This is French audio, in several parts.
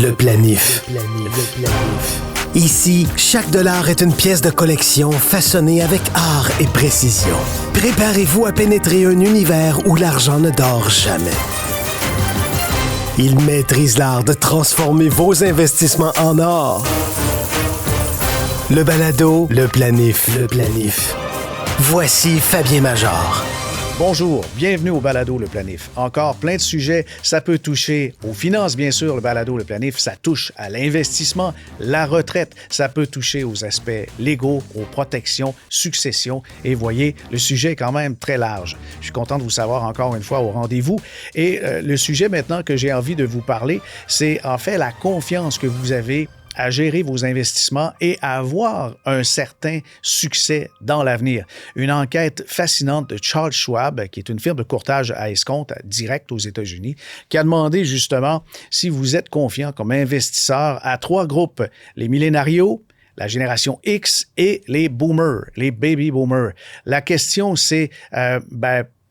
Le planif. Ici, chaque dollar est une pièce de collection façonnée avec art et précision. Préparez-vous à pénétrer un univers où l'argent ne dort jamais. Il maîtrise l'art de transformer vos investissements en or. Le balado, le planif. Voici Fabien Major. Bonjour, bienvenue au balado Le Planif. Encore plein de sujets, ça peut toucher aux finances, bien sûr, le balado Le Planif, ça touche à l'investissement, la retraite, ça peut toucher aux aspects légaux, aux protections, successions, et voyez, le sujet est quand même très large. Je suis content de vous savoir encore une fois au rendez-vous. Et le sujet maintenant que j'ai envie de vous parler, c'est en fait la confiance que vous avez à gérer vos investissements et à avoir un certain succès dans l'avenir. Une enquête fascinante de Charles Schwab, qui est une firme de courtage à escompte direct aux États-Unis, qui a demandé justement si vous êtes confiant comme investisseur à 3 groupes, les millénarios, la génération X et les boomers, les baby boomers. La question, c'est,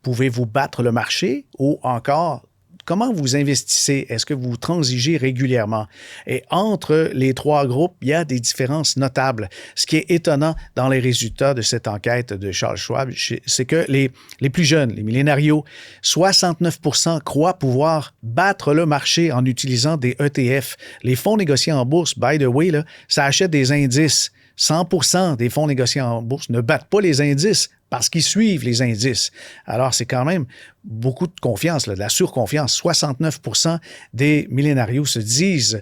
pouvez-vous battre le marché ou encore, comment vous investissez? Est-ce que vous transigez régulièrement? Et entre les 3 groupes, il y a des différences notables. Ce qui est étonnant dans les résultats de cette enquête de Charles Schwab, c'est que les plus jeunes, les millénarios, 69% croient pouvoir battre le marché en utilisant des ETF. Les fonds négociés en bourse, by the way, là, ça achète des indices. 100% des fonds négociés en bourse ne battent pas les indices parce qu'ils suivent les indices. Alors, c'est quand même beaucoup de confiance, là, de la surconfiance. 69% des millénarios se disent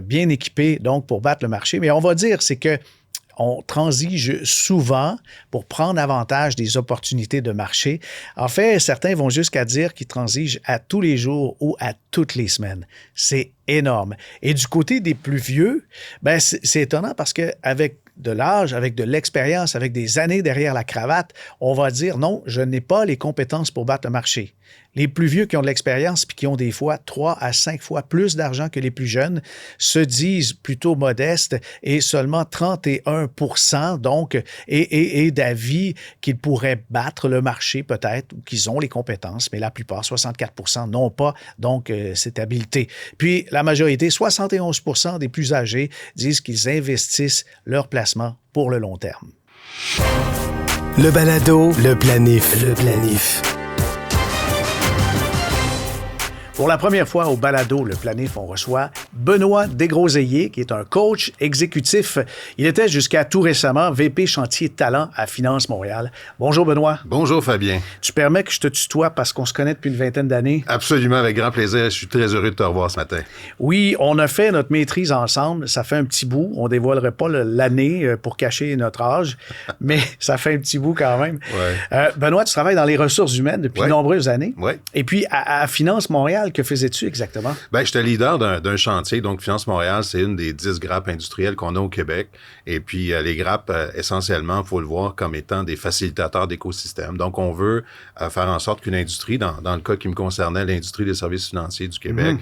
bien équipés donc pour battre le marché. Mais on va dire, c'est que on transige souvent pour prendre avantage des opportunités de marché. En fait, certains vont jusqu'à dire qu'ils transigent à tous les jours ou à toutes les semaines. C'est énorme. Et du côté des plus vieux, c'est étonnant parce qu'avec de l'âge, avec de l'expérience, avec des années derrière la cravate, on va dire non, je n'ai pas les compétences pour battre le marché. Les plus vieux qui ont de l'expérience puis qui ont des fois 3 à 5 fois plus d'argent que les plus jeunes se disent plutôt modestes et seulement 31% donc et d'avis qu'ils pourraient battre le marché peut-être ou qu'ils ont les compétences, mais la plupart, 64%, n'ont pas donc cette habileté. Puis la majorité, 71% des plus âgés disent qu'ils investissent leur placement pour le long terme. Le balado, le planif. Pour la première fois au balado Le Planif, on reçoit Benoît Desgroseilliers, qui est un coach exécutif. Il était jusqu'à tout récemment VP Chantier Talent à Finance Montréal. Bonjour Benoît. Bonjour Fabien. Tu permets que je te tutoie parce qu'on se connaît depuis une vingtaine d'années? Absolument, avec grand plaisir. Je suis très heureux de te revoir ce matin. Oui, on a fait notre maîtrise ensemble. Ça fait un petit bout. On ne dévoilerait pas l'année pour cacher notre âge, mais ça fait un petit bout quand même. Ouais. Benoît, tu travailles dans les ressources humaines depuis de nombreuses années. Ouais. Et puis, à Finance Montréal, que faisais-tu exactement? J'étais leader d'un chantier. Donc, Finance Montréal, c'est une des 10 grappes industrielles qu'on a au Québec. Et puis, les grappes, essentiellement, il faut le voir comme étant des facilitateurs d'écosystèmes. Donc, on veut faire en sorte qu'une industrie, dans le cas qui me concernait, l'industrie des services financiers du Québec,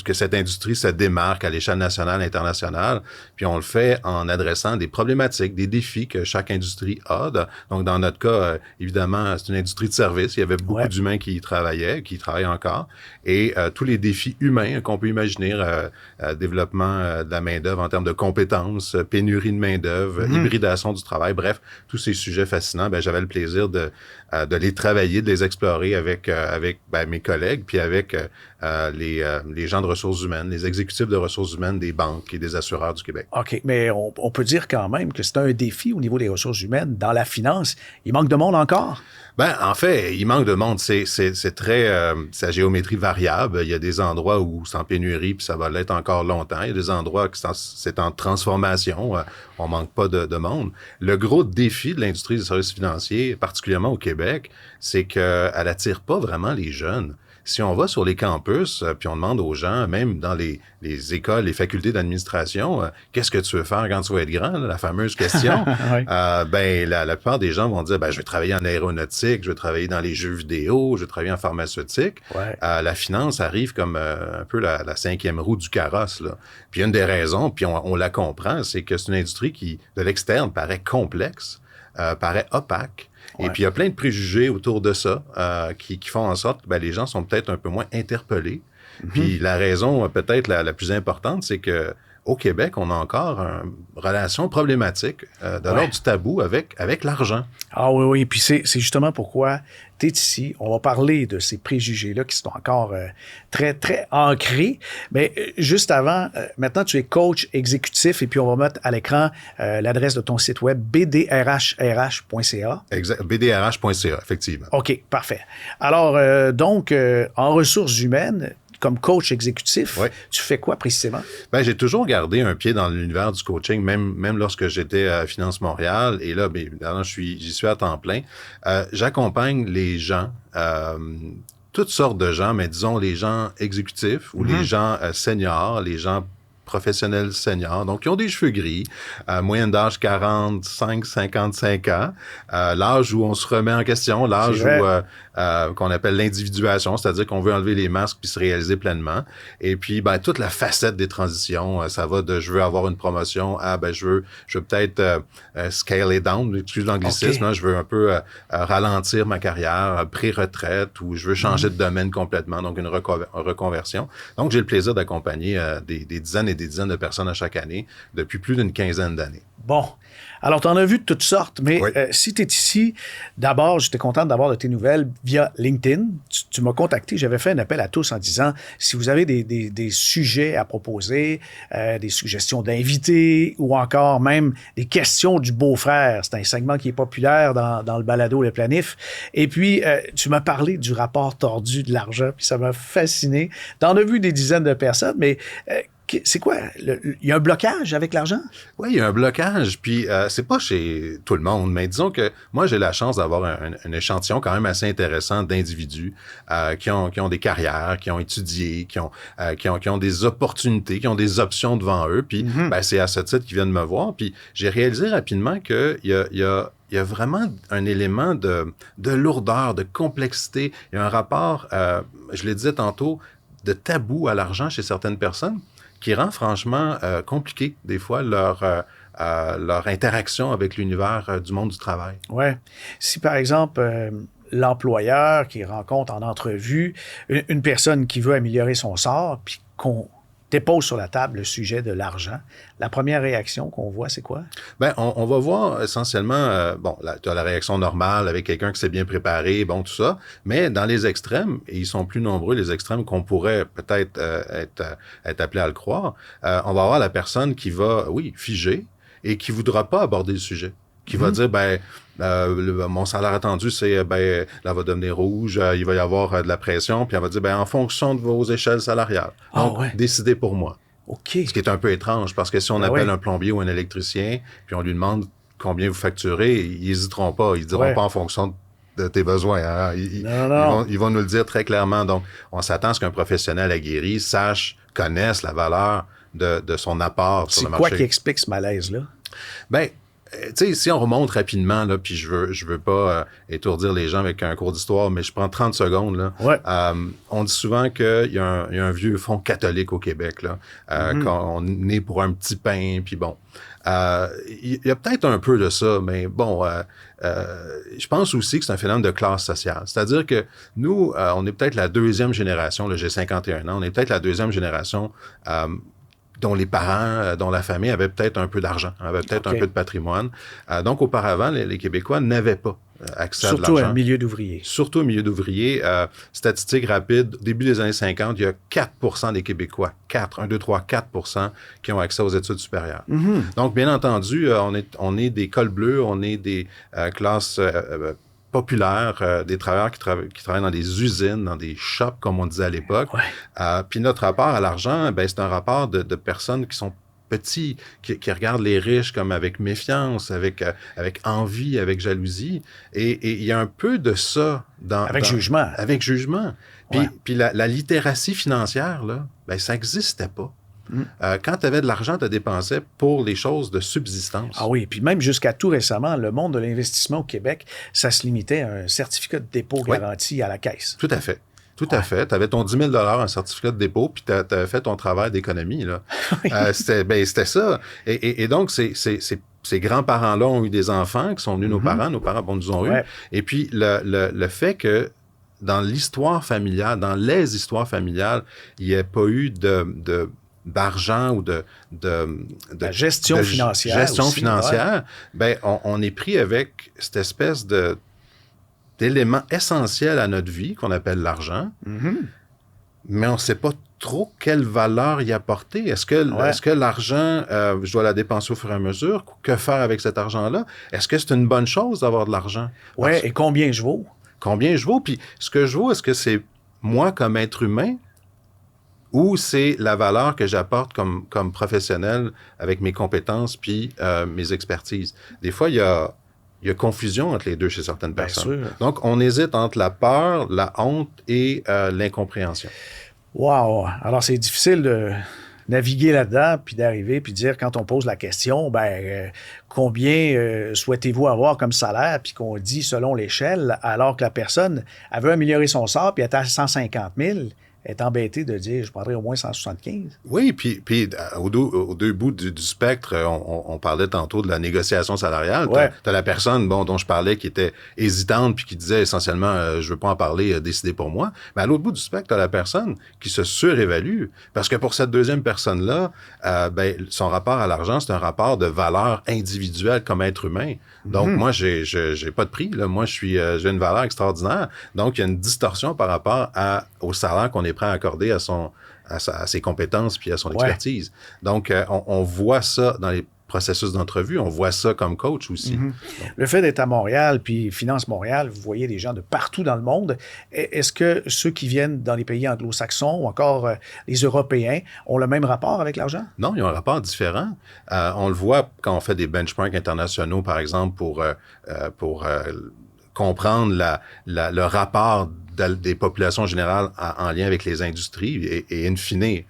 que cette industrie se démarque à l'échelle nationale, internationale, puis on le fait en adressant des problématiques, des défis que chaque industrie a. Donc, dans notre cas, évidemment, c'est une industrie de services. Il y avait beaucoup d'humains qui y travaillaient, qui y travaillent encore, et tous les défis humains qu'on peut imaginer, développement de la main-d'œuvre en termes de compétences, pénurie de main-d'œuvre, hybridation du travail, bref, tous ces sujets fascinants, j'avais le plaisir de les travailler, de les explorer avec mes collègues, puis avec les gens de ressources humaines, les exécutifs de ressources humaines des banques et des assureurs du Québec. OK, mais on peut dire quand même que c'est un défi au niveau des ressources humaines. Dans la finance, il manque de monde encore? En fait, il manque de monde. C'est très... c'est la géométrie variable. Il y a des endroits où c'est en pénurie, puis ça va l'être encore longtemps. Il y a des endroits où c'est en transformation. On manque pas de monde. Le gros défi de l'industrie des services financiers, particulièrement au Québec, c'est qu'elle attire pas vraiment les jeunes. Si on va sur les campus, puis on demande aux gens, même dans les écoles, les facultés d'administration, qu'est-ce que tu veux faire quand tu vas être grand, là, la fameuse question, oui. La plupart des gens vont dire, je vais travailler en aéronautique, je vais travailler dans les jeux vidéo, je vais travailler en pharmaceutique. Ouais. La finance arrive comme un peu la 5e roue du carrosse, là. Puis une des raisons, puis on la comprend, c'est que c'est une industrie qui, de l'externe, paraît complexe, paraît opaque. Ouais. Et puis, il y a plein de préjugés autour de ça qui font en sorte que les gens sont peut-être un peu moins interpellés. Puis la raison peut-être la plus importante, c'est que au Québec, on a encore une relation problématique de l'ordre du tabou avec l'argent. Ah oui, oui. Puis c'est justement pourquoi tu es ici. On va parler de ces préjugés-là qui sont encore très, très ancrés. Mais juste avant, maintenant, tu es coach exécutif et puis on va mettre à l'écran l'adresse de ton site web, bdrhrh.ca. Exact, bdrh.ca, effectivement. OK, parfait. Alors, donc, en ressources humaines, comme coach exécutif, tu fais quoi précisément? Ben, j'ai toujours gardé un pied dans l'univers du coaching, même lorsque j'étais à Finance Montréal. Et là, bien évidemment, j'y suis à temps plein. J'accompagne les gens, toutes sortes de gens, mais disons les gens exécutifs ou les gens seniors, les gens professionnels seniors, donc qui ont des cheveux gris, moyenne d'âge 45, 55 ans, l'âge où on se remet en question, l'âge où qu'on appelle l'individuation, c'est-à-dire qu'on veut enlever les masques puis se réaliser pleinement. Et puis, ben, toute la facette des transitions, ça va de je veux avoir une promotion à ben je veux peut-être scale it down, excuse l'anglicisme, je veux un peu ralentir ma carrière, pré-retraite, ou je veux changer de domaine complètement, donc une reconversion. Donc, j'ai le plaisir d'accompagner des dizaines et des dizaines de personnes à chaque année depuis plus d'une quinzaine d'années. Bon. Alors, tu en as vu de toutes sortes, mais si tu es ici, d'abord, j'étais content d'avoir de tes nouvelles via LinkedIn. Tu m'as contacté, j'avais fait un appel à tous en disant, si vous avez des sujets à proposer, des suggestions d'invités ou encore même des questions du beau-frère, c'est un segment qui est populaire dans le balado Le Planif. Et puis, tu m'as parlé du rapport tordu de l'argent, puis ça m'a fasciné. Tu en as vu des dizaines de personnes, mais... c'est quoi? Il y a un blocage avec l'argent? Oui, il y a un blocage, puis c'est pas chez tout le monde, mais disons que moi, j'ai la chance d'avoir un échantillon quand même assez intéressant d'individus qui ont des carrières, qui ont étudié, qui ont des opportunités, qui ont des options devant eux, puis ben, c'est à ce titre qu'ils viennent me voir, puis j'ai réalisé rapidement qu'il y a vraiment un élément de lourdeur, de complexité, il y a un rapport, je le disais tantôt, de tabou à l'argent chez certaines personnes, qui rend franchement compliqué, des fois, leur interaction avec l'univers du monde du travail. Oui. Si, par exemple, l'employeur qui rencontre en entrevue une personne qui veut améliorer son sort, puis qu'on dépose sur la table le sujet de l'argent, la première réaction qu'on voit, c'est quoi? Bien, on va voir essentiellement, tu as la réaction normale avec quelqu'un qui s'est bien préparé, bon, tout ça, mais dans les extrêmes, et ils sont plus nombreux, les extrêmes qu'on pourrait peut-être être appelé à le croire, on va avoir la personne qui va, figer et qui voudra pas aborder le sujet, qui va dire, mon salaire attendu, c'est, là, va devenir rouge, il va y avoir de la pression, puis elle va dire, en fonction de vos échelles salariales. Donc, décidez pour moi. OK. Ce qui est un peu étrange, parce que si on appelle un plombier ou un électricien, puis on lui demande combien vous facturez, ils n'hésiteront pas. Ils diront pas en fonction de tes besoins. Hein. Ils vont nous le dire très clairement. Donc, on s'attend à ce qu'un professionnel aguerri connaisse la valeur de son apport sur le marché. C'est quoi qui explique ce malaise-là? Bien, tu sais, si on remonte rapidement, là, puis je veux pas étourdir les gens avec un cours d'histoire, mais je prends 30 secondes, là. On dit souvent qu'il y a un vieux fonds catholique au Québec, là, qu'on est né pour un petit pain, puis bon. Il y a peut-être un peu de ça, mais bon, je pense aussi que c'est un phénomène de classe sociale. C'est-à-dire que nous, on est peut-être la deuxième génération, là, j'ai 51 ans, on est peut-être la deuxième génération dont les parents, dont la famille avait peut-être un peu d'argent, avait peut-être un peu de patrimoine. Donc, auparavant, les Québécois n'avaient pas accès à de l'argent. Surtout au milieu d'ouvriers. Surtout au milieu d'ouvriers. Statistique rapide, début des années 50, il y a 4 des Québécois, 4 qui ont accès aux études supérieures. Donc, bien entendu, on est des cols bleus, on est des classes populaires, des travailleurs qui travaillent dans des usines, dans des shops, comme on disait à l'époque. Puis notre rapport à l'argent, c'est un rapport de personnes qui sont petits, qui regardent les riches comme avec méfiance, avec envie, avec jalousie. Et il y a un peu de ça avec jugement. Avec jugement. Puis la littératie financière, là, ça n'existait pas. Quand tu avais de l'argent, tu dépensais pour les choses de subsistance. Ah oui, puis même jusqu'à tout récemment, le monde de l'investissement au Québec, ça se limitait à un certificat de dépôt garanti à la caisse. Tout à fait. Tout à fait. Tu avais ton 10 000 un certificat de dépôt, puis tu avais fait ton travail d'économie. Là. C'était ça. Et donc, ces grands-parents-là ont eu des enfants qui sont venus nos parents nous ont eu. Et puis, le fait que dans l'histoire familiale, dans les histoires familiales, il n'y a pas eu d'argent ou de gestion financière. Gestion aussi, financière, ben, on est pris avec cette espèce d'élément essentiel à notre vie qu'on appelle l'argent, mais on ne sait pas trop quelle valeur y apporter. Est-ce que l'argent, je dois la dépenser au fur et à mesure? Que faire avec cet argent-là? Est-ce que c'est une bonne chose d'avoir de l'argent? Oui, et combien je vaux? Combien je vaux? Puis ce que je vaux, est-ce que c'est moi comme être humain ou c'est la valeur que j'apporte comme professionnel avec mes compétences puis mes expertises? Des fois, il y a confusion entre les deux chez certaines personnes. Sûr. Donc, on hésite entre la peur, la honte et l'incompréhension. Wow! Alors, c'est difficile de naviguer là-dedans, puis d'arriver, puis de dire, quand on pose la question, combien souhaitez-vous avoir comme salaire, puis qu'on dit selon l'échelle, alors que la personne, elle veut améliorer son sort, puis elle est à 150 000, est embêtée de dire, je prendrais au moins 175. Oui, puis aux deux bouts du spectre, on parlait tantôt de la négociation salariale. Ouais. T'as la personne dont je parlais qui était hésitante puis qui disait essentiellement je veux pas en parler, décidez pour moi. Mais à l'autre bout du spectre, t'as la personne qui se surévalue parce que pour cette deuxième personne-là, son rapport à l'argent, c'est un rapport de valeur individuelle comme être humain. Donc moi, j'ai pas de prix. Là. Moi, j'ai une valeur extraordinaire. Donc il y a une distorsion par rapport au salaire qu'on est prêt à accorder à ses compétences puis à son expertise. Donc, on voit ça dans les processus d'entrevue, on voit ça comme coach aussi. Le fait d'être à Montréal, puis Finance Montréal, vous voyez des gens de partout dans le monde. Est-ce que ceux qui viennent dans les pays anglo-saxons ou encore les Européens ont le même rapport avec l'argent? Non, ils ont un rapport différent. On le voit quand on fait des benchmarks internationaux, par exemple, pour comprendre le rapport des populations générales en lien avec les industries et in fine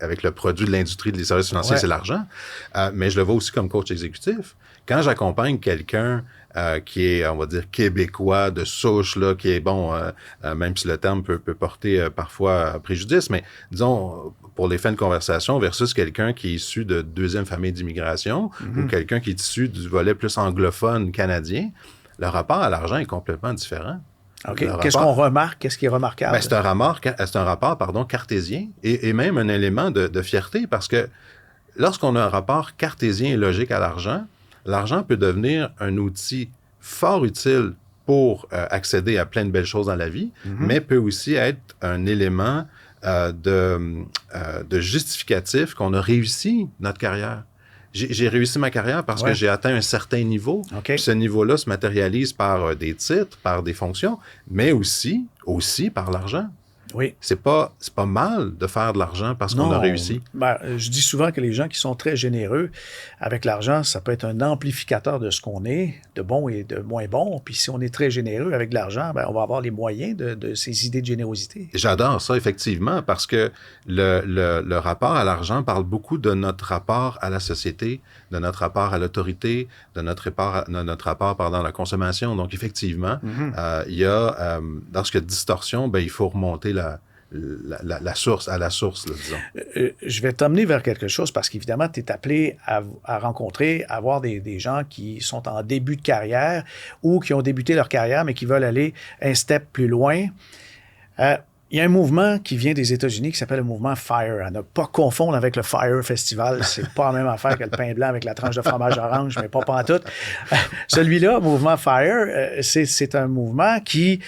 avec le produit de l'industrie des services financiers, c'est l'argent. Mais je le vois aussi comme coach exécutif. Quand j'accompagne quelqu'un qui est, on va dire, québécois de souche, là, qui est, même si le terme peut porter parfois préjudice, mais disons, pour les fins de conversation, versus quelqu'un qui est issu de deuxième famille d'immigration ou quelqu'un qui est issu du volet plus anglophone canadien, le rapport à l'argent est complètement différent. OK. Qu'est-ce qu'on remarque? Qu'est-ce qui est remarquable? C'est un rapport cartésien et même un élément de fierté parce que lorsqu'on a un rapport cartésien et logique à l'argent peut devenir un outil fort utile pour accéder à plein de belles choses dans la vie, mais peut aussi être un élément de justificatif qu'on a réussi notre carrière. J'ai réussi ma carrière parce que j'ai atteint un certain niveau. Okay. Ce niveau-là se matérialise par des titres, par des fonctions, mais aussi par l'argent. Oui. C'est pas mal de faire de l'argent parce qu'on a réussi. Je dis souvent que les gens qui sont très généreux avec l'argent, ça peut être un amplificateur de ce qu'on est, de bon et de moins bon. Puis si on est très généreux avec de l'argent, on va avoir les moyens de ces idées de générosité. J'adore ça, effectivement, parce que le rapport à l'argent parle beaucoup de notre rapport à la société, de notre rapport à l'autorité, de notre rapport à la consommation. Donc, effectivement, il y a, lorsqu'il y a distorsion, il faut remonter la source, là, disons. Je vais t'emmener vers quelque chose parce qu'évidemment, tu es appelé à rencontrer, à voir des gens qui sont en début de carrière ou qui ont débuté leur carrière, mais qui veulent aller un step plus loin. Il y a un mouvement qui vient des États-Unis qui s'appelle le mouvement FIRE. À ne pas confondre avec le FIRE Festival. C'est pas la même affaire que le pain blanc avec la tranche de fromage orange, mais pas pantoute. Celui-là, mouvement FIRE, c'est un mouvement qui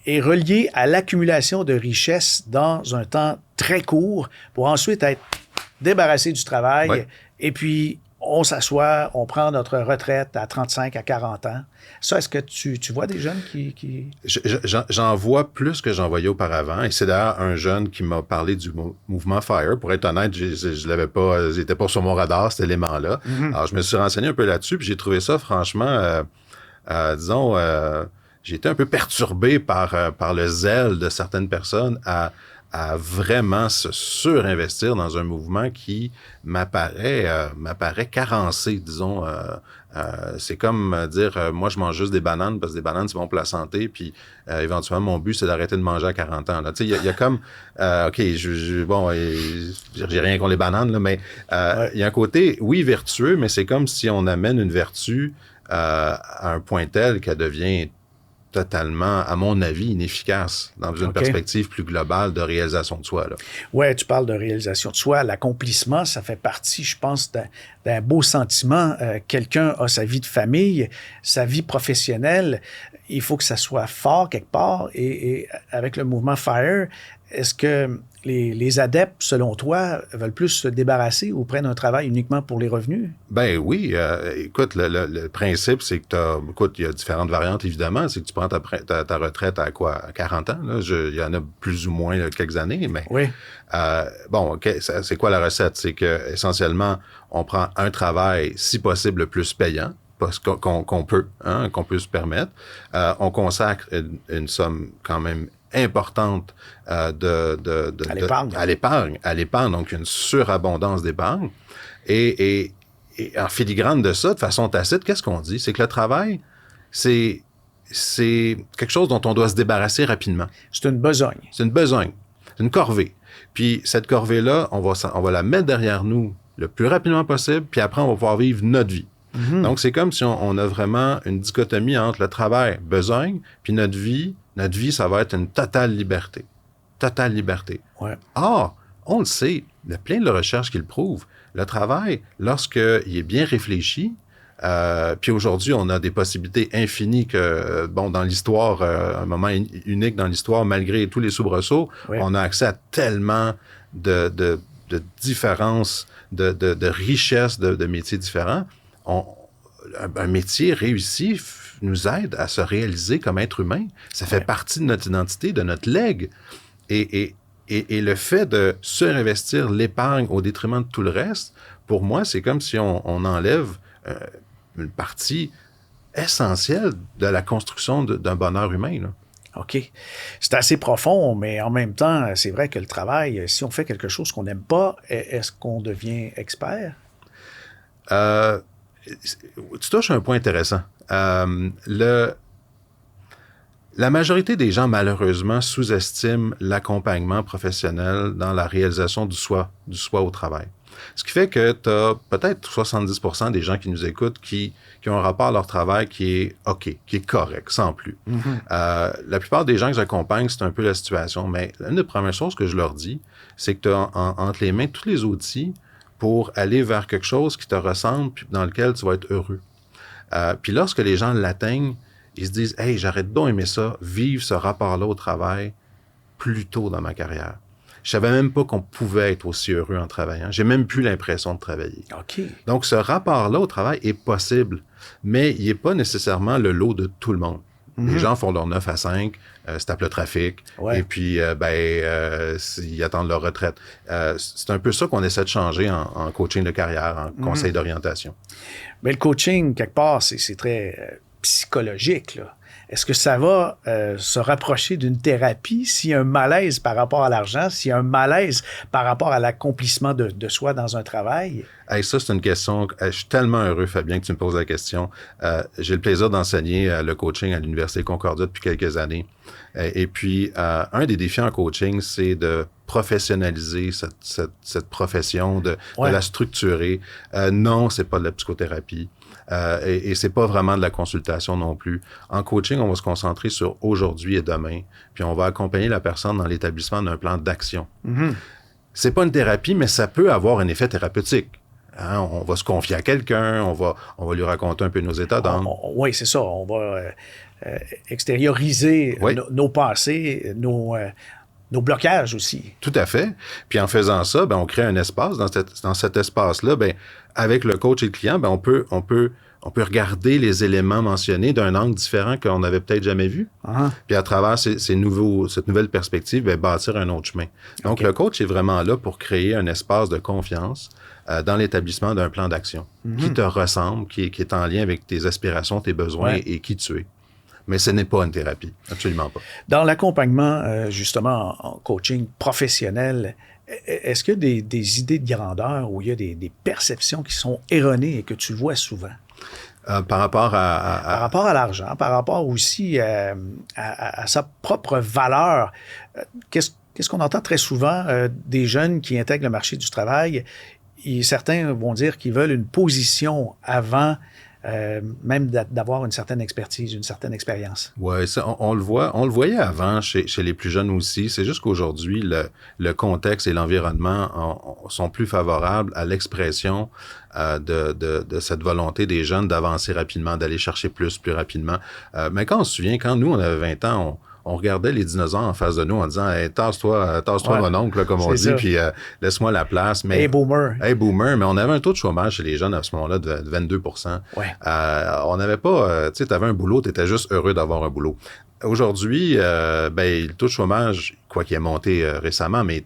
est relié à l'accumulation de richesses dans un temps très court pour ensuite être débarrassé du travail. Et puis, on s'assoit, on prend notre retraite à 35 à 40 ans. Ça, est-ce que tu vois des jeunes qui... J'en vois plus que j'en voyais auparavant. Et c'est d'ailleurs un jeune qui m'a parlé du mouvement FIRE. Pour être honnête, je l'avais pas, j'étais pas sur mon radar, cet élément-là. Alors, je me suis renseigné un peu là-dessus, puis j'ai trouvé ça, franchement, disons... j'ai été un peu perturbé par le zèle de certaines personnes à vraiment se surinvestir dans un mouvement qui m'apparaît carencé, disons. C'est comme dire, moi, je mange juste des bananes parce que des bananes, c'est bon pour la santé, puis éventuellement, mon but, c'est d'arrêter de manger à 40 ans. Tu sais, il y a comme, OK, j'ai rien contre les bananes, là, mais il y a un côté, oui, vertueux, mais c'est comme si on amène une vertu à un point tel qu'elle devient totalement, à mon avis, inefficace dans une perspective plus globale de réalisation de soi. Oui, tu parles de réalisation de soi. L'accomplissement, ça fait partie, je pense, d'un beau sentiment. Quelqu'un a sa vie de famille, sa vie professionnelle. Il faut que ça soit fort quelque part. Et avec le mouvement FIRE, est-ce que les adeptes, selon toi, veulent plus se débarrasser ou prennent un travail uniquement pour les revenus? Ben oui. Écoute, le principe, c'est que il y a différentes variantes, évidemment. C'est que tu prends ta retraite à quoi? À 40 ans? Là? Il y en a plus ou moins quelques années, mais... Oui. C'est quoi la recette? C'est que essentiellement, on prend un travail, si possible, le plus payant, parce qu'on peut se permettre. On consacre une somme quand même importante à l'épargne, donc une surabondance d'épargne. Et en filigrane de ça, de façon tacite, qu'est-ce qu'on dit? C'est que le travail, c'est quelque chose dont on doit se débarrasser rapidement. C'est une besogne. C'est une besogne. C'est une corvée. Puis cette corvée-là, on va la mettre derrière nous le plus rapidement possible, puis après, on va pouvoir vivre notre vie. Mm-hmm. Donc, c'est comme si on a vraiment une dichotomie entre le travail, besogne, puis notre vie, ça va être une totale liberté. Totale liberté. Ouais. Or, on le sait, il y a plein de recherches qui le prouvent. Le travail, lorsqu'il est bien réfléchi, puis aujourd'hui, on a des possibilités infinies que, dans l'histoire, un moment unique dans l'histoire, malgré tous les soubresauts, on a accès à tellement de différences, de richesses de métiers différents. Un métier réussi nous aide à se réaliser comme être humain. Ça fait partie de notre identité, de notre legs. Et le fait de surinvestir l'épargne au détriment de tout le reste, pour moi, c'est comme si on enlève une partie essentielle de la construction d'un bonheur humain, là. OK. C'est assez profond, mais en même temps, c'est vrai que le travail, si on fait quelque chose qu'on n'aime pas, est-ce qu'on devient expert? Tu touches un point intéressant. La majorité des gens, malheureusement, sous-estiment l'accompagnement professionnel dans la réalisation du soi au travail. Ce qui fait que tu as peut-être 70% des gens qui nous écoutent qui ont un rapport à leur travail qui est OK, qui est correct, sans plus. Mm-hmm. La plupart des gens que j'accompagne, c'est un peu la situation, mais l'une des premières choses que je leur dis, c'est que tu as entre les mains tous les outils pour aller vers quelque chose qui te ressemble puis dans lequel tu vas être heureux. Puis lorsque les gens l'atteignent, ils se disent « Hey, j'arrête donc aimer ça, vivre ce rapport-là au travail plus tôt dans ma carrière. » Je savais même pas qu'on pouvait être aussi heureux en travaillant. J'ai même plus l'impression de travailler. Okay. Donc, ce rapport-là au travail est possible, mais il n'est pas nécessairement le lot de tout le monde. Mm-hmm. Les gens font leur 9 à 5, se tapent le trafic, et puis ils attendent leur retraite. C'est un peu ça qu'on essaie de changer en coaching de carrière, en conseil d'orientation. Mais le coaching, quelque part, c'est très psychologique, là. Est-ce que ça va se rapprocher d'une thérapie s'il y a un malaise par rapport à l'argent, s'il y a un malaise par rapport à l'accomplissement de soi dans un travail? Hey, ça, c'est une question. Je suis tellement heureux, Fabien, que tu me poses la question. J'ai le plaisir d'enseigner le coaching à l'Université Concordia depuis quelques années. Et puis, un des défis en coaching, c'est de professionnaliser cette profession, de la structurer. Non, c'est pas de la psychothérapie. Et c'est pas vraiment de la consultation non plus. En coaching, on va se concentrer sur aujourd'hui et demain, puis on va accompagner la personne dans l'établissement d'un plan d'action. Mm-hmm. C'est pas une thérapie, mais ça peut avoir un effet thérapeutique. Hein? On va se confier à quelqu'un, on va lui raconter un peu nos états d'âme. Oui, c'est ça. On va extérioriser nos pensées, nos blocages aussi. Tout à fait. Puis en faisant ça, on crée un espace. Dans cet espace-là, avec le coach et le client, on peut regarder les éléments mentionnés d'un angle différent qu'on n'avait peut-être jamais vu. Uh-huh. Puis à travers cette nouvelle perspective, bâtir un autre chemin. Donc, le coach est vraiment là pour créer un espace de confiance dans l'établissement d'un plan d'action qui te ressemble, qui est en lien avec tes aspirations, tes besoins et qui tu es. Mais ce n'est pas une thérapie, absolument pas. Dans l'accompagnement, justement, en coaching professionnel, est-ce qu'il y a des idées de grandeur ou il y a des perceptions qui sont erronées et que tu vois souvent? Par rapport Par rapport à l'argent, par rapport aussi à sa propre valeur. Qu'est-ce qu'on entend très souvent des jeunes qui intègrent le marché du travail? Certains vont dire qu'ils veulent une position avant même d'avoir une certaine expertise, une certaine expérience. Oui, on le voyait avant chez les plus jeunes aussi. C'est juste qu'aujourd'hui, le contexte et l'environnement sont plus favorables à l'expression de cette volonté des jeunes d'avancer rapidement, d'aller chercher plus rapidement. Mais quand on se souvient, quand nous, on avait 20 ans, on regardait les dinosaures en face de nous en disant hey, tasse-toi mon oncle, là, comme on dit, puis laisse-moi la place. Mais, hey boomer, mais on avait un taux de chômage chez les jeunes à ce moment-là de 22%. Ouais. On n'avait pas, tu sais, tu avais un boulot, tu étais juste heureux d'avoir un boulot. Aujourd'hui, le taux de chômage, quoi qu'il ait monté récemment, mais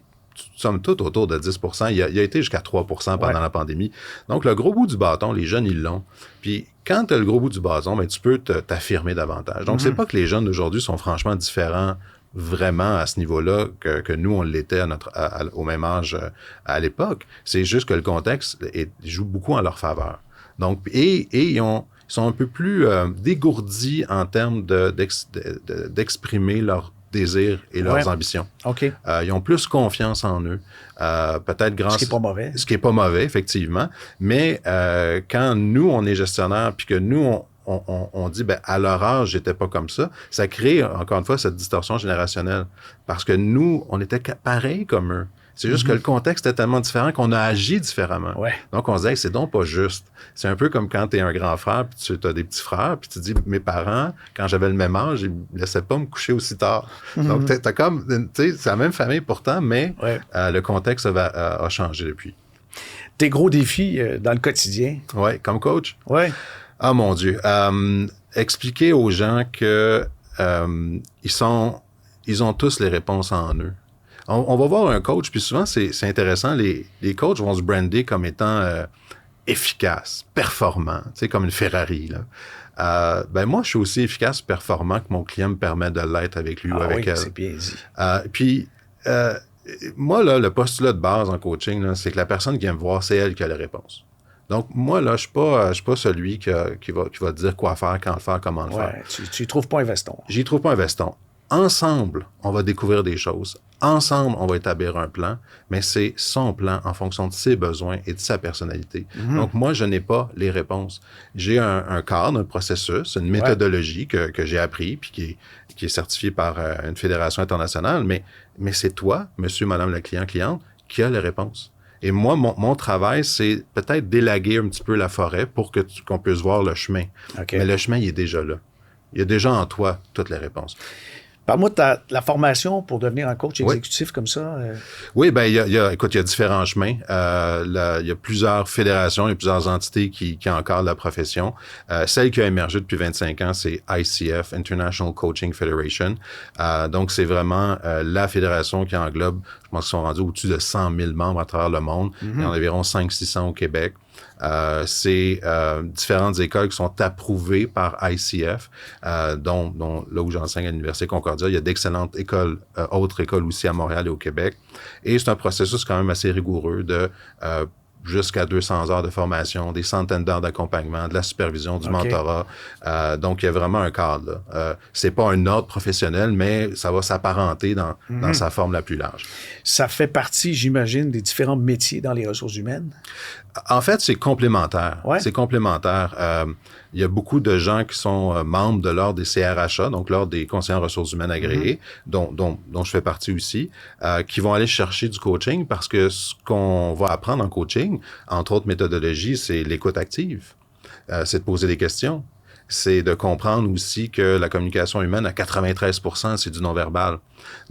somme toute autour de 10%. Il a été jusqu'à 3% pendant la pandémie. Donc, le gros bout du bâton, les jeunes, ils l'ont. Puis, quand tu as le gros bout du bâton, tu peux t'affirmer davantage. Donc, c'est pas que les jeunes d'aujourd'hui sont franchement différents vraiment à ce niveau-là que nous, on l'était au même âge à l'époque. C'est juste que le contexte joue beaucoup en leur faveur. Donc, et ils sont un peu plus dégourdis en termes d'exprimer leur désirs et leurs ambitions. OK. Ils ont plus confiance en eux. Peut-être grâce... Ce qui n'est pas mauvais. Ce qui n'est pas mauvais, effectivement. Mais quand nous, on est gestionnaire, puis que nous, on dit, à leur âge, j'étais pas comme ça crée, encore une fois, cette distorsion générationnelle. Parce que nous, on était pareil comme eux. C'est juste que le contexte est tellement différent qu'on a agi différemment. Ouais. Donc, on se dit, hey, c'est donc pas juste. C'est un peu comme quand tu es un grand frère, puis tu as des petits frères, puis tu dis, mes parents, quand j'avais le même âge, ils me laissaient pas me coucher aussi tard. Donc, t'as comme, tu sais, c'est la même famille pourtant, mais le contexte a changé depuis. Tes gros défis dans le quotidien? Oui, comme coach? Oui. Ah, mon Dieu. Expliquer aux gens que ils ont tous les réponses en eux. On va voir un coach, puis souvent, c'est intéressant, les coachs vont se brander comme étant efficaces, performants, tu sais, comme une Ferrari, là. Moi, je suis aussi efficace, performant que mon client me permet de l'être avec lui ou avec elle. C'est bien dit. Puis, moi, là, le postulat de base en coaching, là, c'est que la personne qui vient me voir, c'est elle qui a les réponses. Donc, moi, là, je suis pas celui qui va dire quoi faire, quand le faire, comment le faire. Tu y trouves pas un veston. J'y trouve pas un veston. Ensemble, on va découvrir des choses. Ensemble, on va établir un plan, mais c'est son plan en fonction de ses besoins et de sa personnalité. Donc, moi, je n'ai pas les réponses. J'ai un cadre, un processus, une méthodologie que j'ai appris, puis qui est certifiée par une fédération internationale, mais c'est toi, monsieur, madame la cliente, qui a les réponses. Et moi, mon travail, c'est peut-être d'élaguer un petit peu la forêt pour qu'on puisse voir le chemin. Okay. Mais le chemin, il est déjà là. Il y a déjà en toi toutes les réponses. Parle-moi de la formation pour devenir un coach exécutif comme ça. Oui, il y a différents chemins. Il y a plusieurs fédérations, il y a plusieurs entités qui encadrent la profession. Celle qui a émergé depuis 25 ans, c'est ICF, International Coaching Federation. Donc, c'est vraiment la fédération qui englobe, je pense qu'ils sont rendus au-dessus de 100 000 membres à travers le monde. Il y en a environ 500-600 au Québec. C'est différentes écoles qui sont approuvées par ICF, dont là où j'enseigne à l'Université Concordia, il y a d'excellentes écoles, autres écoles aussi à Montréal et au Québec. Et c'est un processus quand même assez rigoureux de jusqu'à 200 heures de formation, des centaines d'heures d'accompagnement, de la supervision, du mentorat. Donc, il y a vraiment un cadre. C'est pas un ordre professionnel, mais ça va s'apparenter dans sa forme la plus large. Ça fait partie, j'imagine, des différents métiers dans les ressources humaines? En fait, c'est complémentaire. Ouais. C'est complémentaire. Il y a beaucoup de gens qui sont membres de l'ordre des CRHA, donc l'ordre des conseillers en ressources humaines agréés, dont je fais partie aussi, qui vont aller chercher du coaching parce que ce qu'on va apprendre en coaching, entre autres méthodologies, c'est l'écoute active. C'est de poser des questions. C'est de comprendre aussi que la communication humaine, à 93%, c'est du non-verbal.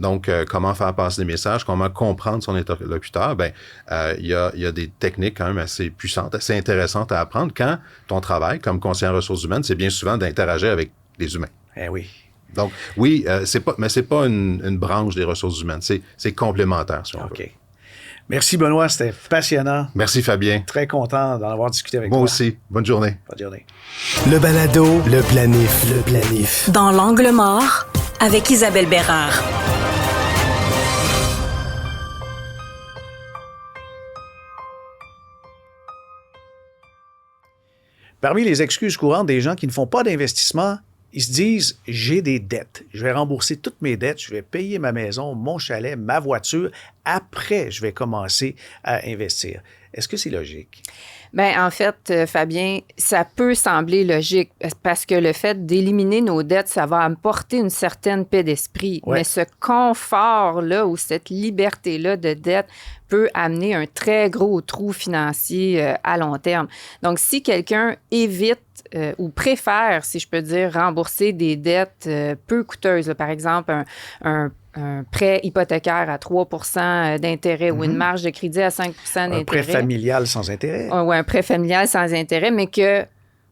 Donc, comment faire passer des messages, comment comprendre son interlocuteur, il y a des techniques quand même assez puissantes, assez intéressantes à apprendre quand ton travail, comme conseiller en ressources humaines, c'est bien souvent d'interagir avec les humains. Eh oui. Donc, oui, c'est pas une branche des ressources humaines, c'est complémentaire, si on veut. OK. Merci, Benoît. C'était passionnant. Merci, Fabien. Très content d'en avoir discuté avec toi. Moi aussi. Bonne journée. Bonne journée. Le balado, le planif. Dans l'angle mort, avec Isabelle Bérard. Parmi les excuses courantes des gens qui ne font pas d'investissement, ils se disent « j'ai des dettes. Je vais rembourser toutes mes dettes. Je vais payer ma maison, mon chalet, ma voiture après, je vais commencer à investir. Est-ce que c'est logique? Bien, en fait, Fabien, ça peut sembler logique parce que le fait d'éliminer nos dettes, ça va apporter une certaine paix d'esprit. Ouais. Mais ce confort-là ou cette liberté-là de dette peut amener un très gros trou financier à long terme. Donc, si quelqu'un évite ou préfère, si je peux dire, rembourser des dettes peu coûteuses, là, par exemple, un prêt hypothécaire à 3 % d'intérêt ou une marge de crédit à 5 % d'intérêt. Un prêt familial sans intérêt. Oui, un prêt familial sans intérêt, mais qu'il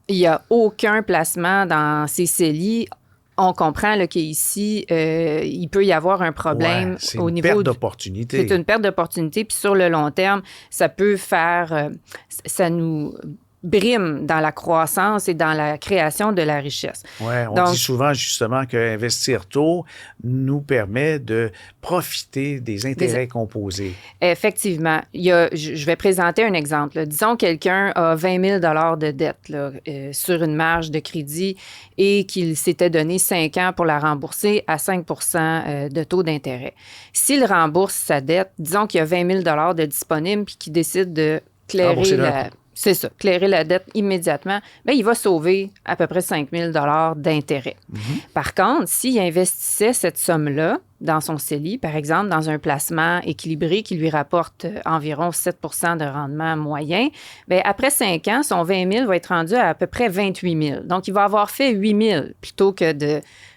n'y a aucun placement dans ces CELI. On comprend là, qu'ici, il peut y avoir un problème c'est au une niveau... perte d'opportunité. C'est une perte d'opportunité. Puis sur le long terme, ça peut faire... ça nous brime dans la croissance et dans la création de la richesse. Oui, on Donc, dit souvent justement qu'investir tôt nous permet de profiter des intérêts composés. Effectivement. Je vais présenter un exemple. Là. Disons que quelqu'un a 20 000 de dette là, sur une marge de crédit et qu'il s'était donné 5 ans pour la rembourser à 5 % de taux d'intérêt. S'il rembourse sa dette, disons qu'il y a 20 000 de disponible puis qu'il décide de clairer la... C'est ça, clairer la dette immédiatement, bien, il va sauver à peu près 5 000 d'intérêt. Par contre, s'il investissait cette somme-là dans son CELI, par exemple, dans un placement équilibré qui lui rapporte environ 7 % de rendement moyen, bien, après 5 ans, son 20 000 va être rendu à peu près 28 000. Donc, il va avoir fait 8 000 plutôt que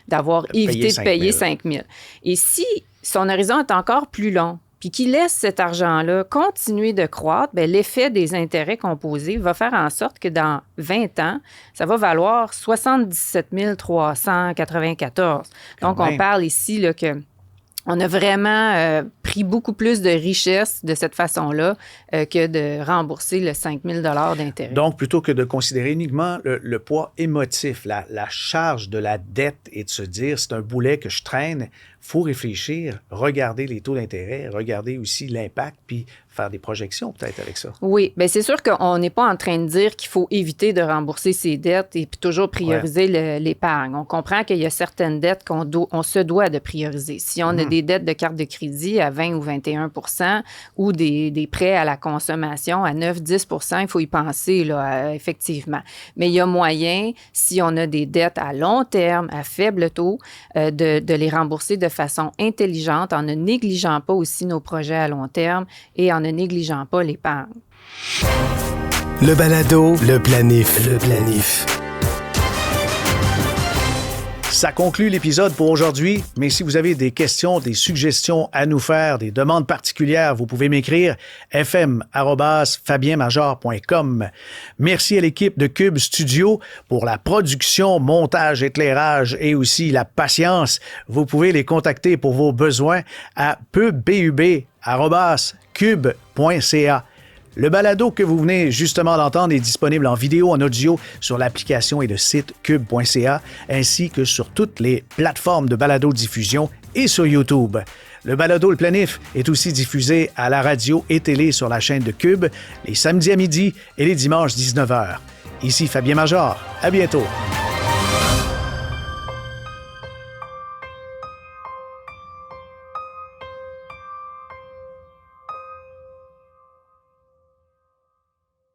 d'avoir évité de payer 5 000. Et si son horizon est encore plus long, puis qu'il laisse cet argent-là continuer de croître, bien, l'effet des intérêts composés va faire en sorte que dans 20 ans, ça va valoir 77 394. Donc, on parle ici là, que on a vraiment pris beaucoup plus de richesse de cette façon-là que de rembourser le 5 000 d'intérêt. Donc, plutôt que de considérer uniquement le poids émotif, la charge de la dette et de se dire c'est un boulet que je traîne, il faut réfléchir, regarder les taux d'intérêt, regarder aussi l'impact, puis faire des projections peut-être avec ça. Oui, bien c'est sûr qu'on n'est pas en train de dire qu'il faut éviter de rembourser ses dettes et puis toujours prioriser l'épargne. On comprend qu'il y a certaines dettes qu'on se doit de prioriser. Si on a des dettes de carte de crédit à 20 ou 21 % ou des prêts à la consommation à 9-10 %, il faut y penser là, effectivement. Mais il y a moyen, si on a des dettes à long terme, à faible taux, de les rembourser de façon intelligente en ne négligeant pas aussi nos projets à long terme et en ne négligeant pas l'épargne. Le balado, le planif. Le planif. Ça conclut l'épisode pour aujourd'hui, mais si vous avez des questions, des suggestions à nous faire, des demandes particulières, vous pouvez m'écrire fm@fabienmajor.com. Merci à l'équipe de Cube Studio pour la production, montage, éclairage et aussi la patience. Vous pouvez les contacter pour vos besoins à pub@cube.ca. Le balado que vous venez justement d'entendre est disponible en vidéo, en audio sur l'application et le site cube.ca, ainsi que sur toutes les plateformes de balado-diffusion et sur YouTube. Le balado Le Planif est aussi diffusé à la radio et télé sur la chaîne de Cube les samedis à midi et les dimanches 19h. Ici Fabien Major. À bientôt.